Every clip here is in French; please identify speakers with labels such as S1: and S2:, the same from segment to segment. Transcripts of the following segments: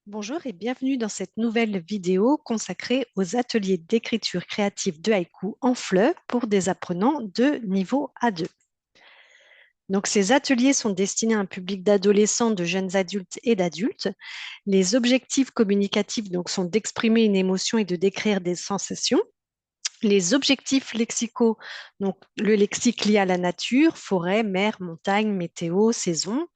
S1: Bonjour et bienvenue dans cette nouvelle vidéo consacrée aux ateliers d'écriture créative de haïku en FLE pour des apprenants de niveau A2. Donc, ces ateliers sont destinés à un public d'adolescents, de jeunes adultes et d'adultes. Les objectifs communicatifs sont d'exprimer une émotion et de décrire des sensations. Les objectifs lexicaux, donc le lexique lié à la nature, forêt, mer, montagne, météo, saison.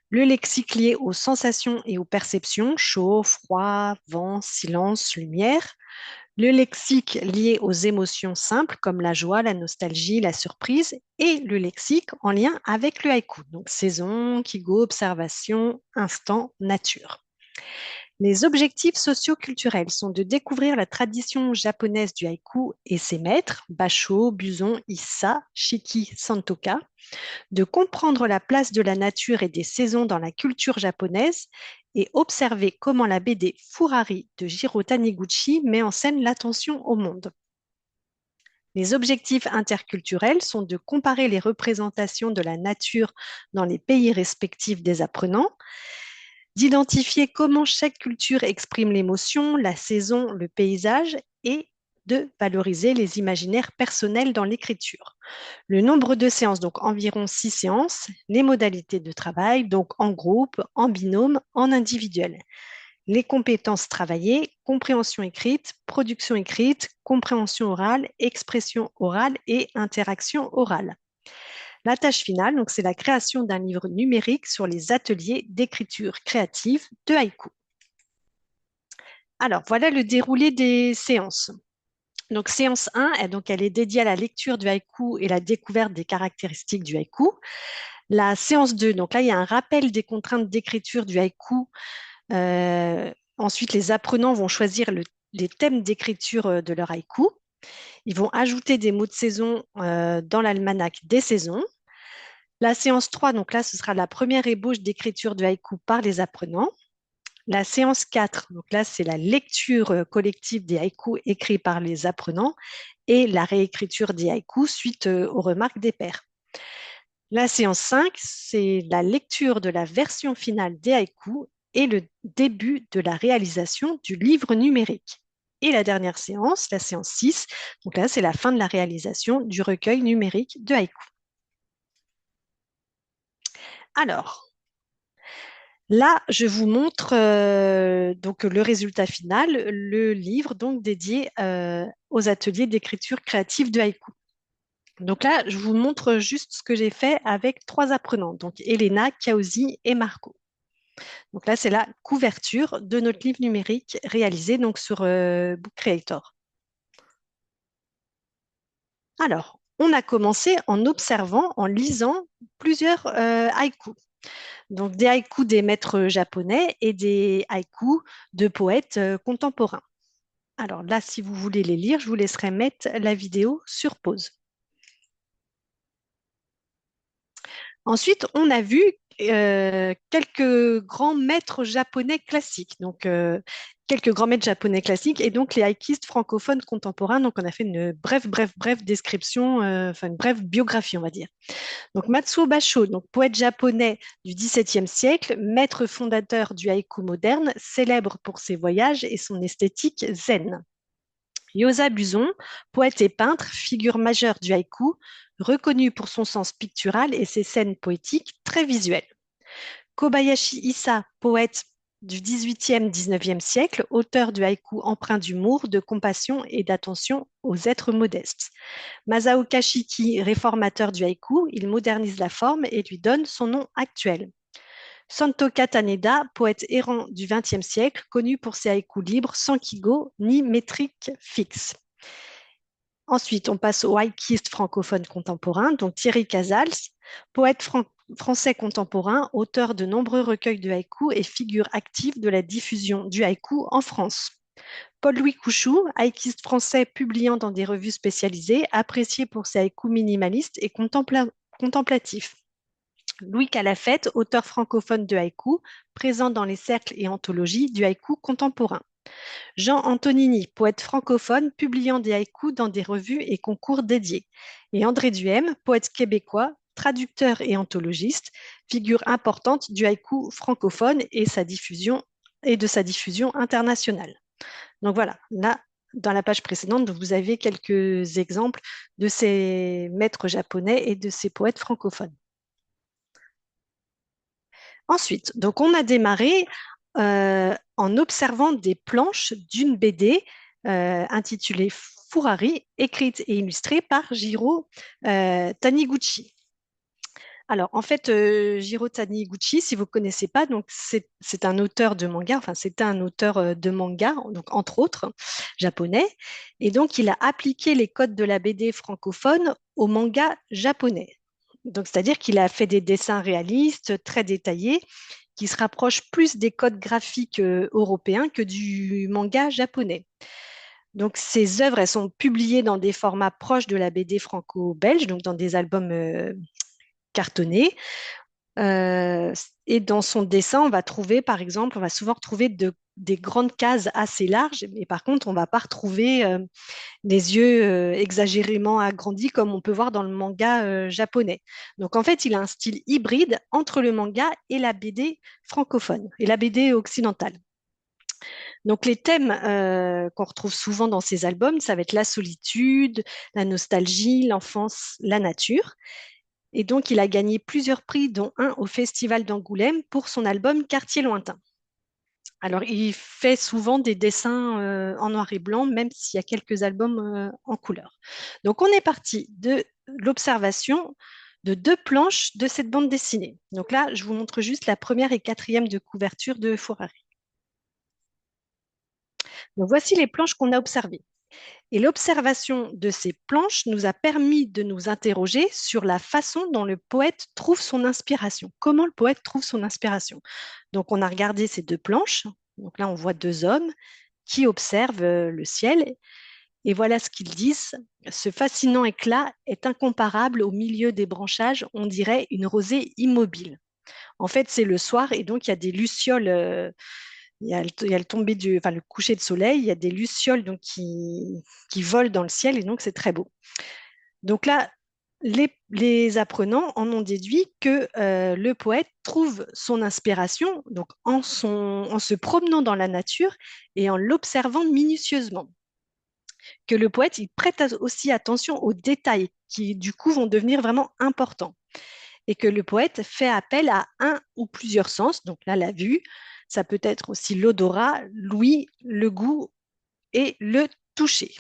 S1: Le lexique lié aux sensations et aux perceptions, chaud, froid, vent, silence, lumière. Le lexique lié aux émotions simples comme la joie, la nostalgie, la surprise. Et le lexique en lien avec le haïku, donc saison, kigo, observation, instant, nature. Les objectifs socio-culturels sont de découvrir la tradition japonaise du haïku et ses maîtres, Basho, Buzon, Issa, Shiki, Santoka, de comprendre la place de la nature et des saisons dans la culture japonaise et observer comment la BD Furari de Jiro Taniguchi met en scène l'attention au monde. Les objectifs interculturels sont de comparer les représentations de la nature dans les pays respectifs des apprenants, d'identifier comment chaque culture exprime l'émotion, la saison, le paysage et de valoriser les imaginaires personnels dans l'écriture. Le nombre de séances, donc environ 6 séances, les modalités de travail, donc en groupe, en binôme, en individuel. Les compétences travaillées, compréhension écrite, production écrite, compréhension orale, expression orale et interaction orale. La tâche finale, donc, c'est la création d'un livre numérique sur les ateliers d'écriture créative de haïku. Alors, voilà le déroulé des séances. Donc, séance 1, elle est dédiée à la lecture du haïku et la découverte des caractéristiques du haïku. La séance 2, donc là, il y a un rappel des contraintes d'écriture du haïku. Ensuite, les apprenants vont choisir les thèmes d'écriture de leur haïku. Ils vont ajouter des mots de saison dans l'almanach des saisons. La séance 3, donc là, ce sera la première ébauche d'écriture du haïku par les apprenants. La séance 4, donc là, c'est la lecture collective des haïkus écrits par les apprenants et la réécriture des haïkus suite aux remarques des pairs. La séance 5, c'est la lecture de la version finale des haïkus et le début de la réalisation du livre numérique. Et la dernière séance, la séance 6, donc là, c'est la fin de la réalisation du recueil numérique de haïkus. Alors, là, je vous montre donc le résultat final, le livre donc dédié aux ateliers d'écriture créative de haïku. Donc là, je vous montre juste ce que j'ai fait avec 3 apprenants, donc Elena, Kaozi et Marco. Donc là, c'est la couverture de notre livre numérique réalisé donc sur Book Creator. Alors, on a commencé en observant, en lisant plusieurs haïkus. Donc des haïkus des maîtres japonais et des haïkus de poètes contemporains. Alors là, si vous voulez les lire, je vous laisserai mettre la vidéo sur pause. Ensuite, on a vu quelques grands maîtres japonais classiques. Donc, quelques grands maîtres japonais classiques et donc les haïkistes francophones contemporains. Donc, on a fait une brève description, enfin une brève biographie, on va dire. Donc Matsuo Basho, donc poète japonais du XVIIe siècle, maître fondateur du haïku moderne, célèbre pour ses voyages et son esthétique zen. Yosa Buzon, poète et peintre, figure majeure du haïku, reconnu pour son sens pictural et ses scènes poétiques très visuelles. Kobayashi Issa, poète du XVIIIe-XIXe siècle, auteur du haïku empreint d'humour, de compassion et d'attention aux êtres modestes. Masaoka Shiki, réformateur du haïku, il modernise la forme et lui donne son nom actuel. Santoka Taneda, poète errant du XXe siècle, connu pour ses haïkus libres sans kigo ni métrique fixe. Ensuite, on passe au haïkiste francophone contemporain, donc Thierry Casals, poète français contemporain, auteur de nombreux recueils de haïkus et figure active de la diffusion du haïku en France. Paul-Louis Couchou, haïkiste français publiant dans des revues spécialisées, apprécié pour ses haïkus minimalistes et contemplatifs. Louis Calafette, auteur francophone de haïku, présent dans les cercles et anthologies du haïku contemporain. Jean Antonini, poète francophone, publiant des haïkus dans des revues et concours dédiés. Et André Duhem, poète québécois, traducteur et anthologiste, figure importante du haïku francophone et sa diffusion et de sa diffusion internationale. Donc voilà, là, dans la page précédente, vous avez quelques exemples de ces maîtres japonais et de ces poètes francophones. Ensuite, donc on a démarré en observant des planches d'une BD intitulée Furari, écrite et illustrée par Jiro Taniguchi. Alors, en fait, Jiro Taniguchi, si vous ne connaissez pas, donc c'est un auteur de manga, enfin, c'était un auteur de manga, donc entre autres, japonais. Et donc, il a appliqué les codes de la BD francophone au manga japonais. Donc, c'est-à-dire qu'il a fait des dessins réalistes, très détaillés, qui se rapprochent plus des codes graphiques européens que du manga japonais. Donc, ces œuvres, elles sont publiées dans des formats proches de la BD franco-belge, donc dans des albums cartonnés. Euh, et dans son dessin, on va trouver, par exemple, on va souvent retrouver des grandes cases assez larges, mais par contre, on ne va pas retrouver des yeux exagérément agrandis comme on peut voir dans le manga japonais. Donc, en fait, il a un style hybride entre le manga et la BD francophone et la BD occidentale. Donc, les thèmes qu'on retrouve souvent dans ces albums, ça va être la solitude, la nostalgie, l'enfance, la nature. Et donc, il a gagné plusieurs prix, dont un au Festival d'Angoulême pour son album Quartier lointain. Alors, il fait souvent des dessins en noir et blanc, même s'il y a quelques albums en couleur. Donc, on est parti de l'observation de deux planches de cette bande dessinée. Donc là, je vous montre juste la première et quatrième de couverture de Furari. Donc, voici les planches qu'on a observées. Et l'observation de ces planches nous a permis de nous interroger sur la façon dont le poète trouve son inspiration. Comment le poète trouve son inspiration. Donc, on a regardé ces deux planches. Donc là, on voit deux hommes qui observent le ciel. Et voilà ce qu'ils disent. Ce fascinant éclat est incomparable au milieu des branchages. On dirait une rosée immobile. En fait, c'est le soir et donc il y a des lucioles. Il y a le tombé enfin, le coucher de soleil, il y a des lucioles donc, qui volent dans le ciel et donc c'est très beau. Donc là, les apprenants en ont déduit que le poète trouve son inspiration donc en se promenant dans la nature et en l'observant minutieusement. Que le poète il prête aussi attention aux détails qui du coup vont devenir vraiment importants et que le poète fait appel à un ou plusieurs sens, donc là la vue, ça peut être aussi l'odorat, l'ouïe, le goût et le toucher.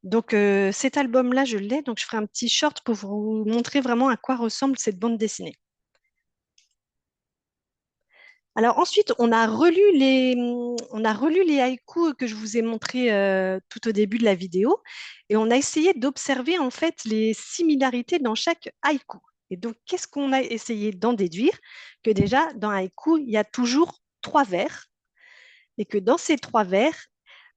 S1: Donc cet album-là, je l'ai, donc je ferai un petit short pour vous montrer vraiment à quoi ressemble cette bande dessinée. Alors ensuite, on a relu les haïkus que je vous ai montrés tout au début de la vidéo et on a essayé d'observer en fait les similarités dans chaque haïku. Et donc, qu'est-ce qu'on a essayé d'en déduire? Que déjà, dans un haïku, il y a toujours trois vers et que dans ces trois vers,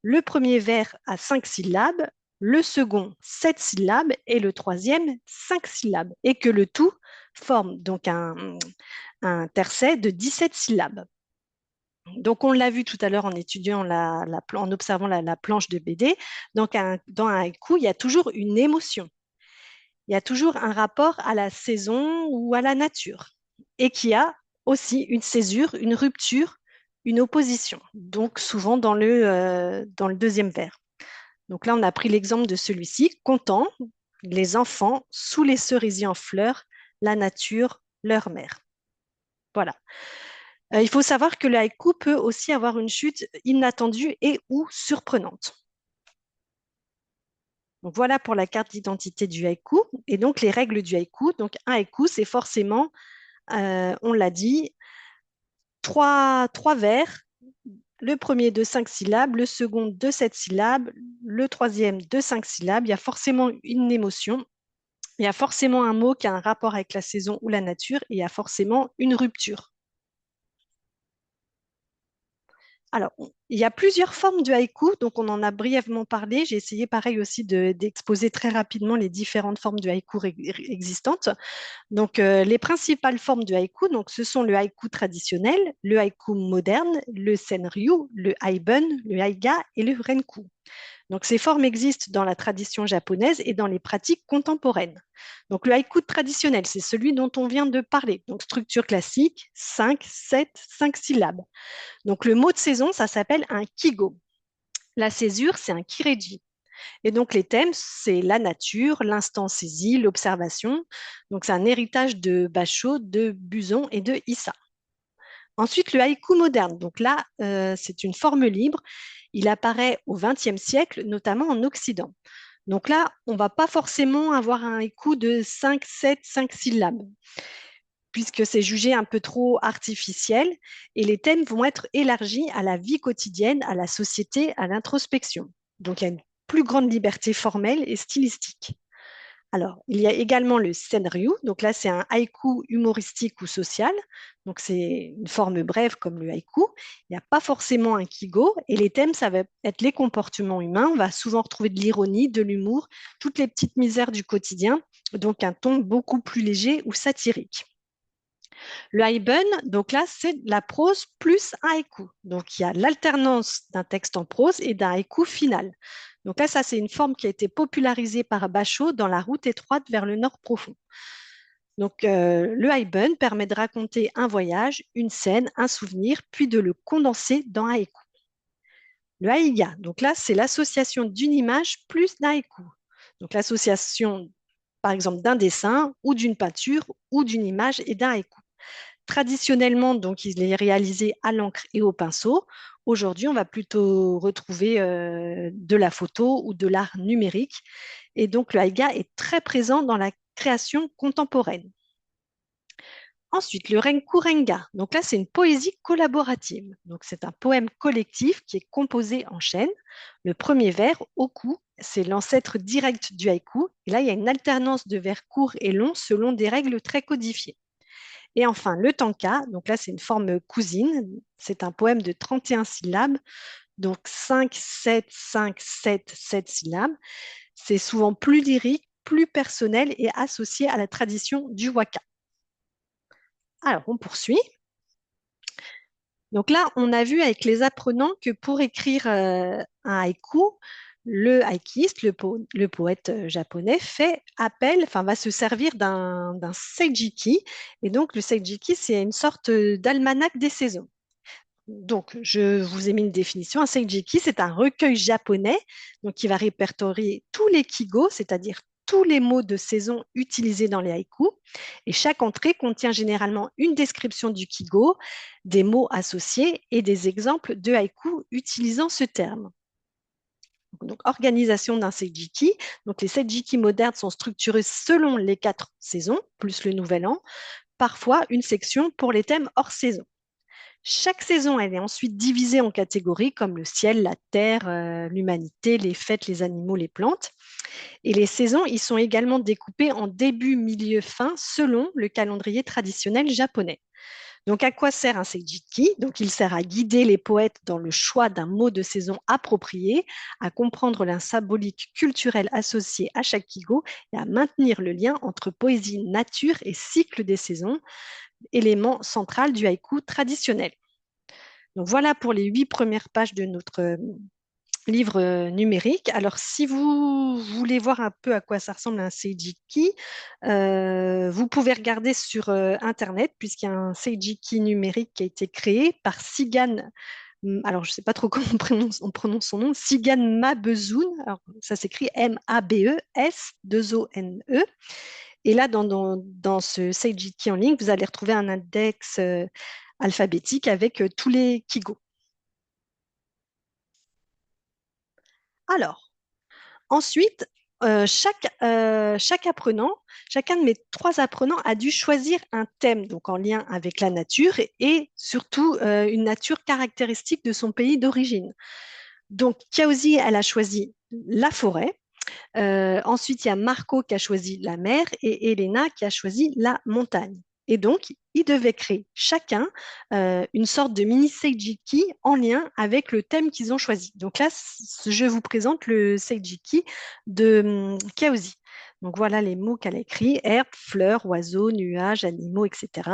S1: le premier vers a 5 syllabes, le second 7 syllabes et le troisième 5 syllabes et que le tout forme donc un tercet de 17 syllabes. Donc, on l'a vu tout à l'heure en étudiant en observant la planche de BD. Donc, dans un haïku, il y a toujours une émotion. Il y a toujours un rapport à la saison ou à la nature. Et qui a aussi une césure, une rupture, une opposition. Donc, souvent dans le deuxième vers. Donc là, on a pris l'exemple de celui-ci. Content, les enfants sous les cerisiers en fleurs, la nature, leur mère. Voilà. Il faut savoir que le haïku peut aussi avoir une chute inattendue et ou surprenante. Donc voilà pour la carte d'identité du haïku et donc les règles du haïku. Donc un haïku, c'est forcément, on l'a dit, trois vers. Le premier de 5 syllabes, le second de 7 syllabes, le troisième de 5 syllabes. Il y a forcément une émotion, il y a forcément un mot qui a un rapport avec la saison ou la nature et il y a forcément une rupture. Alors, il y a plusieurs formes de haïku, donc on en a brièvement parlé. J'ai essayé pareil aussi d'exposer très rapidement les différentes formes de haïku existantes. Donc, les principales formes de haïku, donc, ce sont le haïku traditionnel, le haïku moderne, le senryu, le haibun, le haïga et le renku. Donc, ces formes existent dans la tradition japonaise et dans les pratiques contemporaines. Donc, le haïku traditionnel, c'est celui dont on vient de parler. Donc, structure classique, 5, 7, 5 syllabes. Donc, le mot de saison, ça s'appelle un kigo. La césure, c'est un kireji. Et donc, les thèmes, c'est la nature, l'instant saisi, l'observation. Donc, c'est un héritage de Basho, de Buzon et de Issa. Ensuite, le haïku moderne. Donc là, c'est une forme libre. Il apparaît au XXe siècle, notamment en Occident. Donc là, on ne va pas forcément avoir un haïku de 5, 7, 5 syllabes, puisque c'est jugé un peu trop artificiel et les thèmes vont être élargis à la vie quotidienne, à la société, à l'introspection. Donc il y a une plus grande liberté formelle et stylistique. Alors, il y a également le senryu. Donc là, c'est un haïku humoristique ou social. Donc c'est une forme brève comme le haïku. Il n'y a pas forcément un kigo. Et les thèmes, ça va être les comportements humains. On va souvent retrouver de l'ironie, de l'humour, toutes les petites misères du quotidien. Donc un ton beaucoup plus léger ou satirique. Le haïbun, donc là, c'est de la prose plus un haïku. Donc il y a l'alternance d'un texte en prose et d'un haïku final. Donc là, ça, c'est une forme qui a été popularisée par Basho dans La route étroite vers le nord profond. Donc le haïbun permet de raconter un voyage, une scène, un souvenir, puis de le condenser dans un haïku. Le haïga, donc là, c'est l'association d'une image plus d'un haïku. Donc l'association, par exemple, d'un dessin ou d'une peinture ou d'une image et d'un haïku. Traditionnellement, donc, il est réalisé à l'encre et au pinceau. Aujourd'hui, on va plutôt retrouver de la photo ou de l'art numérique. Et donc, le haïga est très présent dans la création contemporaine. Ensuite, le renku-renga. Donc là, c'est une poésie collaborative. Donc, c'est un poème collectif qui est composé en chaîne. Le premier vers, oku, c'est l'ancêtre direct du haïku. Et là, il y a une alternance de vers courts et longs selon des règles très codifiées. Et enfin, le tanka, donc là, c'est une forme cousine. C'est un poème de 31 syllabes, donc 5, 7, 5, 7, 7 syllabes. C'est souvent plus lyrique, plus personnel et associé à la tradition du waka. Alors, on poursuit. Donc là, on a vu avec les apprenants que pour écrire un haïku, le haïkiste, le poète japonais, fait appel, enfin va se servir d'un seijiki. Et donc le seijiki, c'est une sorte d'almanach des saisons. Donc, je vous ai mis une définition. Un seijiki, c'est un recueil japonais donc, qui va répertorier tous les kigo, c'est-à-dire tous les mots de saison utilisés dans les haïkus. Et chaque entrée contient généralement une description du kigo, des mots associés et des exemples de haïkus utilisant ce terme. Donc, organisation d'un seijiki. Donc, les seijiki modernes sont structurés selon les 4 saisons, plus le nouvel an. Parfois, une section pour les thèmes hors saison. Chaque saison, elle est ensuite divisée en catégories comme le ciel, la terre, l'humanité, les fêtes, les animaux, les plantes. Et les saisons, ils sont également découpés en début, milieu, fin, selon le calendrier traditionnel japonais. Donc, à quoi sert un seijiki? Donc, il sert à guider les poètes dans le choix d'un mot de saison approprié, à comprendre la symbolique culturelle associée à chaque kigo et à maintenir le lien entre poésie, nature et cycle des saisons, élément central du haïku traditionnel. Donc voilà pour les 8 premières pages de notre livre numérique. Alors, si vous voulez voir un peu à quoi ça ressemble un seijiki, vous pouvez regarder sur Internet, puisqu'il y a un seijiki numérique qui a été créé par Sigan. Alors, je ne sais pas trop comment on prononce son nom, Sigan Mabezun. Alors, ça s'écrit Mabes2One-E. Et là, dans ce Seijiki en ligne, vous allez retrouver un index alphabétique avec tous les Kigo. Alors, ensuite, chaque apprenant, chacun de mes 3 apprenants a dû choisir un thème, donc en lien avec la nature et surtout une nature caractéristique de son pays d'origine. Donc, Kiaozi, elle a choisi la forêt. Ensuite, il y a Marco qui a choisi la mer et Elena qui a choisi la montagne. Et donc, ils devaient créer chacun une sorte de mini Seijiki en lien avec le thème qu'ils ont choisi. Donc là, je vous présente le Seijiki de Kaozi. Donc voilà les mots qu'elle a écrits, herbes, fleurs, oiseaux, nuages, animaux, etc.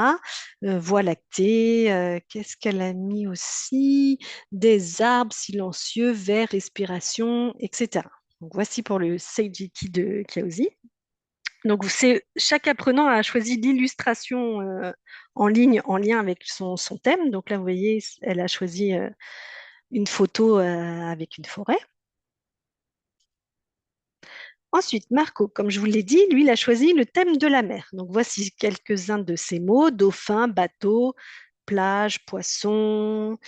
S1: Voie lactée, qu'est-ce qu'elle a mis aussi? Des arbres silencieux, verts, respiration, etc. Donc voici pour le Seijiki de Kiaozi. Donc chaque apprenant a choisi l'illustration en ligne en lien avec son thème. Donc là, vous voyez, elle a choisi une photo avec une forêt. Ensuite, Marco, comme je vous l'ai dit, lui, il a choisi le thème de la mer. Donc voici quelques-uns de ces mots, dauphin, bateau, plage, poisson,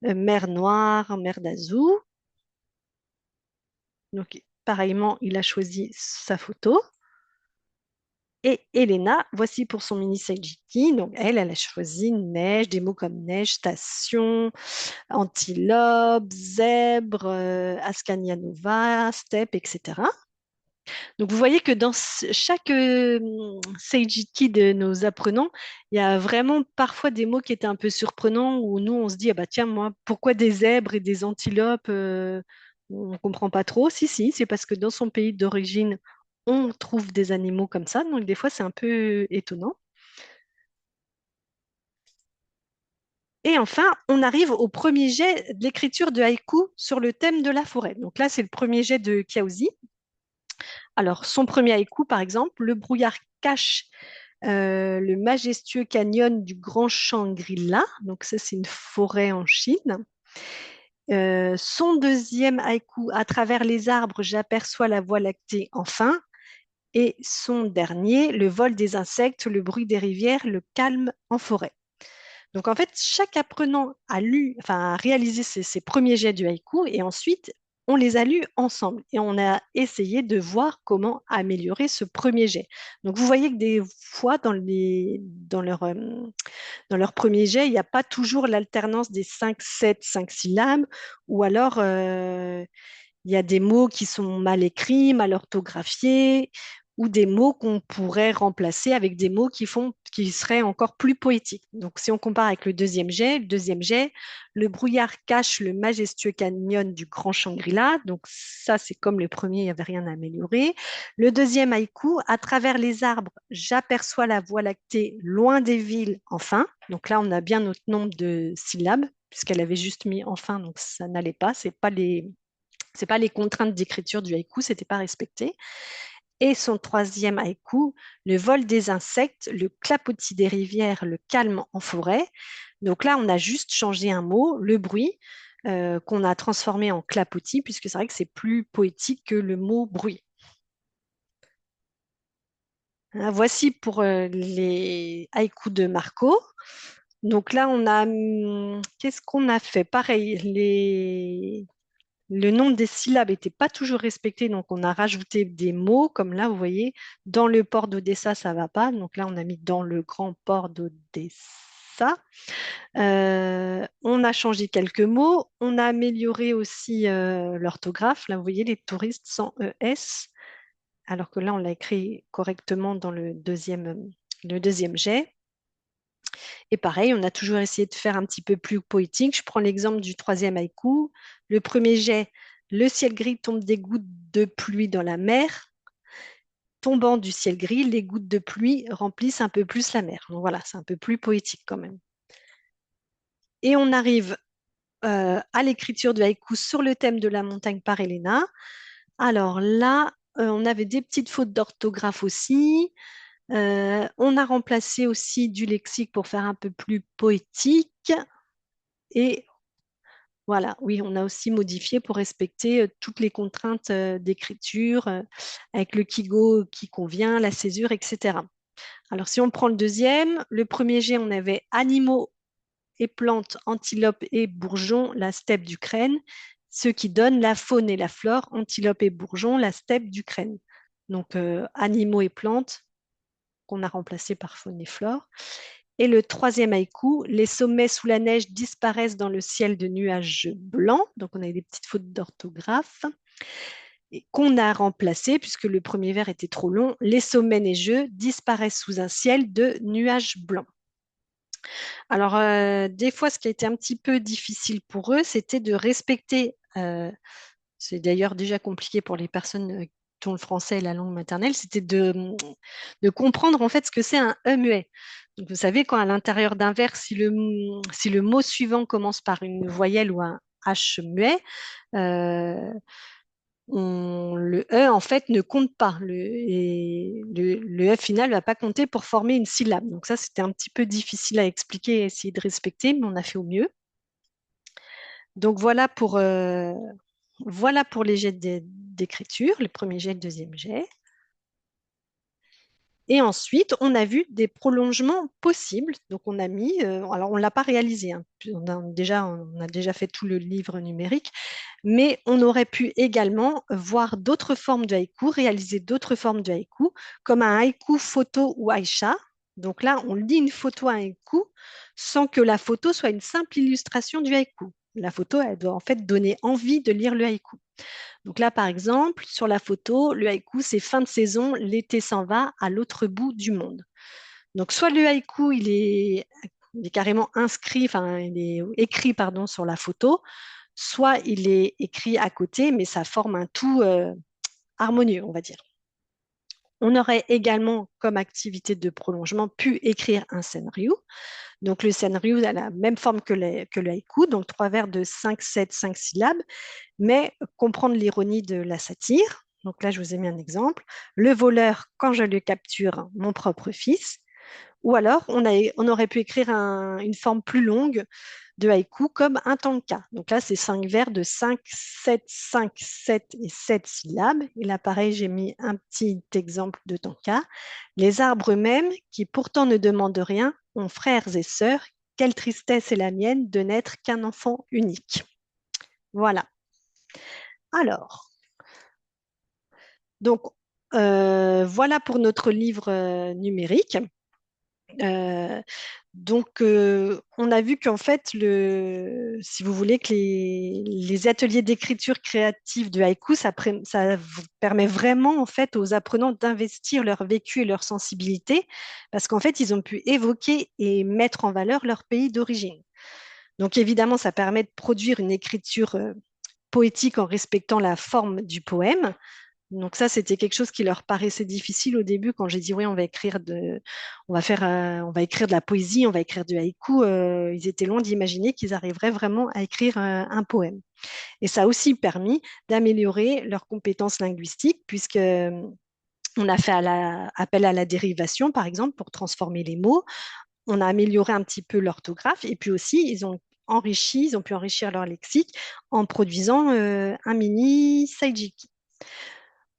S1: mer Noire, mer d'Azur. Donc pareillement, il a choisi sa photo. Et Elena, voici pour son mini Seijiki. Donc elle a choisi neige, des mots comme neige, station, antilope, zèbre, Ascania nova, steppe, etc. Donc, vous voyez que dans chaque Seijiki de nos apprenants, il y a vraiment parfois des mots qui étaient un peu surprenants où nous, on se dit, ah bah tiens, moi, pourquoi des zèbres et des antilopes on ne comprend pas trop. Si, si, c'est parce que dans son pays d'origine, on trouve des animaux comme ça. Donc, des fois, c'est un peu étonnant. Et enfin, on arrive au premier jet de l'écriture de haïku sur le thème de la forêt. Donc là, c'est le premier jet de Kiaozi. Alors, son premier haïku, par exemple, le brouillard cache le majestueux canyon du Grand Shangri-La. Donc ça, c'est une forêt en Chine. Son deuxième haïku, à travers les arbres, j'aperçois la voie lactée enfin. Et son dernier, le vol des insectes, le bruit des rivières, le calme en forêt. Donc en fait, chaque apprenant a lu, enfin a réalisé ses premiers jets du haïku et ensuite on les a lus ensemble et on a essayé de voir comment améliorer ce premier jet. Donc vous voyez que des fois dans leur premier jet, il n'y a pas toujours l'alternance des 5, 7, 5 syllabes ou alors il y a des mots qui sont mal écrits, mal orthographiés, ou des mots qu'on pourrait remplacer avec des mots qui seraient encore plus poétiques. Donc, si on compare avec le deuxième jet, le brouillard cache le majestueux canyon du Grand Shangri-La. Donc, ça, c'est comme le premier, il n'y avait rien à améliorer. Le deuxième haïku, à travers les arbres, j'aperçois la voie lactée loin des villes, enfin. Donc là, on a bien notre nombre de syllabes, puisqu'elle avait juste mis enfin, donc ça n'allait pas. C'est pas les contraintes d'écriture du haïku, c'était pas respecté. Et son troisième haïku, le vol des insectes, le clapotis des rivières, le calme en forêt. Donc là, on a juste changé un mot, le bruit, qu'on a transformé en clapotis, puisque c'est vrai que c'est plus poétique que le mot bruit. Hein, voici pour les haïkus de Marco. Donc là, qu'est-ce qu'on a fait? Pareil, le nombre des syllabes n'était pas toujours respecté, donc on a rajouté des mots, comme là, vous voyez, dans le port d'Odessa, ça ne va pas. Donc là, on a mis dans le grand port d'Odessa. On a changé quelques mots. On a amélioré aussi l'orthographe. Là, vous voyez, les touristes sans ES, alors que là, on l'a écrit correctement dans le deuxième jet. Et pareil, on a toujours essayé de faire un petit peu plus poétique. Je prends l'exemple du troisième haïku. Le premier jet, le ciel gris tombe des gouttes de pluie dans la mer. Tombant du ciel gris, les gouttes de pluie remplissent un peu plus la mer. Donc voilà, c'est un peu plus poétique quand même. Et on arrive à l'écriture du haïku sur le thème de la montagne par Elena. Alors là, on avait des petites fautes d'orthographe aussi. On a remplacé aussi du lexique pour faire un peu plus poétique. Et voilà, oui, on a aussi modifié pour respecter toutes les contraintes d'écriture, avec le Kigo qui convient, la césure, etc. Alors, si on prend le premier G, on avait animaux et plantes, antilopes et bourgeons, la steppe d'Ukraine, ce qui donne la faune et la flore, antilopes et bourgeons, la steppe d'Ukraine. Donc, animaux et plantes, qu'on a remplacé par faune et flore. Et le troisième haïku, les sommets sous la neige disparaissent dans le ciel de nuages blancs. Donc, on a des petites fautes d'orthographe qu'on a remplacé, puisque le premier vers était trop long. Les sommets neigeux disparaissent sous un ciel de nuages blancs. Alors, des fois, ce qui a été un petit peu difficile pour eux, c'était de respecter, c'est d'ailleurs déjà compliqué pour les personnes dont le français est la langue maternelle, c'était de comprendre en fait ce que c'est un E muet. Donc, vous savez, quand à l'intérieur d'un vers, si le mot suivant commence par une voyelle ou un H muet, euh, le E en fait ne compte pas. Le E final ne va pas compter pour former une syllabe. Donc ça, c'était un petit peu difficile à expliquer et essayer de respecter, mais on a fait au mieux. Donc voilà pour les jets d'écriture, le premier jet, le deuxième jet. Et ensuite, on a vu des prolongements possibles. Donc, on a mis, alors on ne l'a pas réalisé, hein. On a déjà fait tout le livre numérique, mais on aurait pu également voir d'autres formes de haïku, réaliser d'autres formes de haïku, comme un haïku photo ou aïcha. Donc là, on lit une photo à haïku sans que la photo soit une simple illustration du haïku. La photo, elle doit en fait donner envie de lire le haïku. Donc là, par exemple, sur la photo, le haïku, c'est fin de saison, l'été s'en va à l'autre bout du monde. Donc soit le haïku, il est carrément inscrit, enfin, il est écrit, pardon, sur la photo, soit il est écrit à côté, mais ça forme un tout harmonieux, on va dire. On aurait également, comme activité de prolongement, pu écrire un senryu. Donc, le senryu a la même forme que le haïku, donc trois vers de 5, 7, 5 syllabes, mais comprendre l'ironie de la satire. Donc là, je vous ai mis un exemple. Le voleur, quand je le capture, mon propre fils. Ou alors, on aurait pu écrire une forme plus longue de haïku comme un tanka. Donc là, c'est 5 vers de 5, 7 et 7 syllabes. Et là, pareil, j'ai mis un petit exemple de tanka. Les arbres eux-mêmes, qui pourtant ne demandent rien, ont frères et sœurs. Quelle tristesse est la mienne de n'être qu'un enfant unique. Voilà. Alors, donc, voilà pour notre livre numérique. Euh, on a vu qu'en fait, si vous voulez, que les ateliers d'écriture créative de haïku, ça permet vraiment en fait aux apprenants d'investir leur vécu et leur sensibilité, parce qu'en fait, ils ont pu évoquer et mettre en valeur leur pays d'origine. Donc évidemment, ça permet de produire une écriture poétique en respectant la forme du poème. Donc ça, c'était quelque chose qui leur paraissait difficile au début quand j'ai dit oui, on va écrire de la poésie, on va écrire du haïku. Ils étaient loin d'imaginer qu'ils arriveraient vraiment à écrire un poème. Et ça a aussi permis d'améliorer leurs compétences linguistiques puisque on a fait appel à la dérivation, par exemple, pour transformer les mots. On a amélioré un petit peu l'orthographe et puis aussi ils ont pu enrichir leur lexique en produisant un mini Saijiki.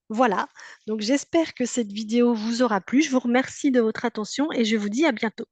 S1: Voilà, donc j'espère que cette vidéo vous aura plu. Je vous remercie de votre attention et je vous dis à bientôt.